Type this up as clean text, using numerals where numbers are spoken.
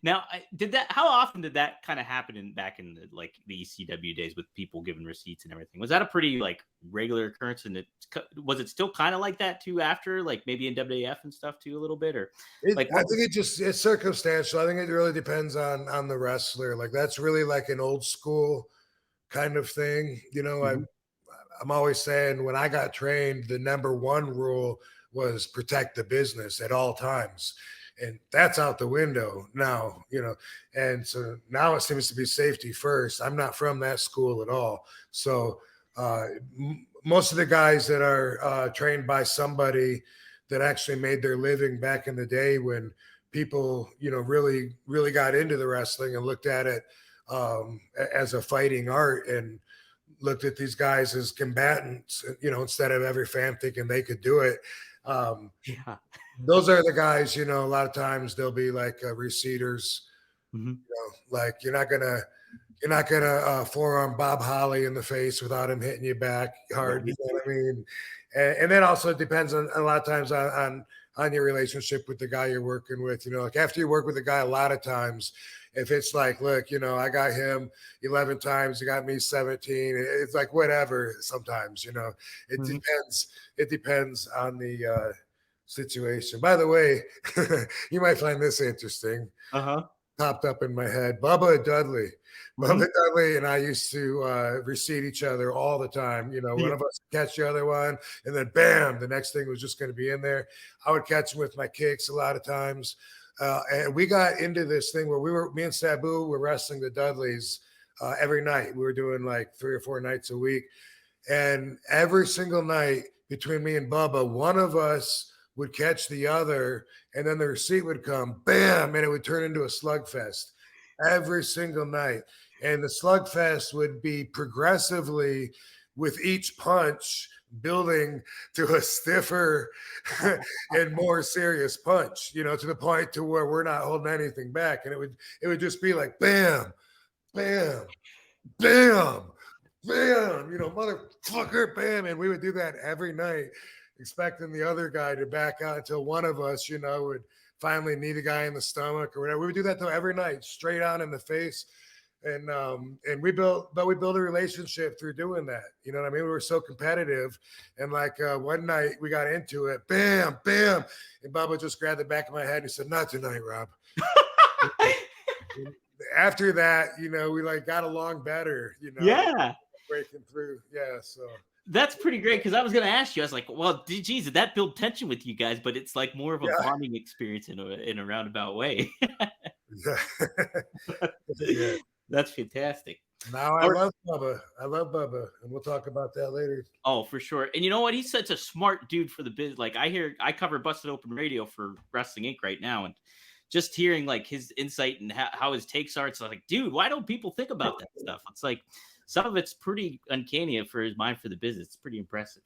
Now, how often did that kind of happen back in the ECW days with people giving receipts and everything? Was that a pretty like regular occurrence? And was it still kind of like that too after, like maybe in WAF and stuff too a little bit, or like I think it's circumstantial. I think it really depends on the wrestler. Like that's really like an old school kind of thing. Mhm. I'm always saying when I got trained, the number one rule was protect the business at all times. And that's out the window now, And so now it seems to be safety first. I'm not from that school at all. So most of the guys that are trained by somebody that actually made their living back in the day when people, really, really got into the wrestling and looked at it as a fighting art and looked at these guys as combatants, instead of every fan thinking they could do it. Yeah. Those are the guys, a lot of times they'll be like receders. Mhm. Like you're not gonna forearm Bob Holly in the face without him hitting you back hard. You Right. know what I mean? And then also it depends on a lot of times on your relationship with the guy you're working with. Like after you work with a guy, a lot of times, if it's like, look, I got him 11 times, you got me 17. It's like whatever. Sometimes, it Mhm. depends. It depends on the situation. By the way, you might find this interesting. Uh-huh. Popped up in my head. Bubba and Dudley. Bubba Mhm. Dudley and I used to recede each other all the time. One Yeah. of us would catch the other one, and then bam, the next thing was just going to be in there. I would catch him with my kicks a lot of times. And we got into this thing where me and Sabu were wrestling the Dudleys every night. We were doing like 3 or 4 nights a week. And every single night between me and Bubba, one of us would catch the other, and then the receipt would come, bam, and it would turn into a slugfest every single night. And the slugfest would be progressively with each punch building to a stiffer and more serious punch, to the point to where we're not holding anything back. And it would just be like bam, bam, bam, bam, motherfucker, bam. And we would do that every night, expecting the other guy to back out until one of us, would finally knee the guy in the stomach or whatever. We would do that though every night, straight on in the face. And we built a relationship through doing that. You know what I mean? We were so competitive. And like one night we got into it, bam, bam. And Bubba just grabbed the back of my head and he said, "Not tonight, Rob." After that, we like got along better, Yeah. breaking through. Yeah. So That's pretty great because I was going to ask you. I was like, well, geez, did that build tension with you guys? But it's like more of a yeah. bonding experience in a roundabout way. Yeah. Yeah. That's fantastic. Now I Or love Bubba. I love Bubba. And we'll talk about that later. Oh, for sure. And you know what? He's such a smart dude for the biz. Like I cover Busted Open Radio for Wrestling Inc. right now, and just hearing like his insight and how his takes are, it's like, dude, why don't people think about that stuff? It's like some of it's pretty uncanny for his mind for the business. It's pretty impressive.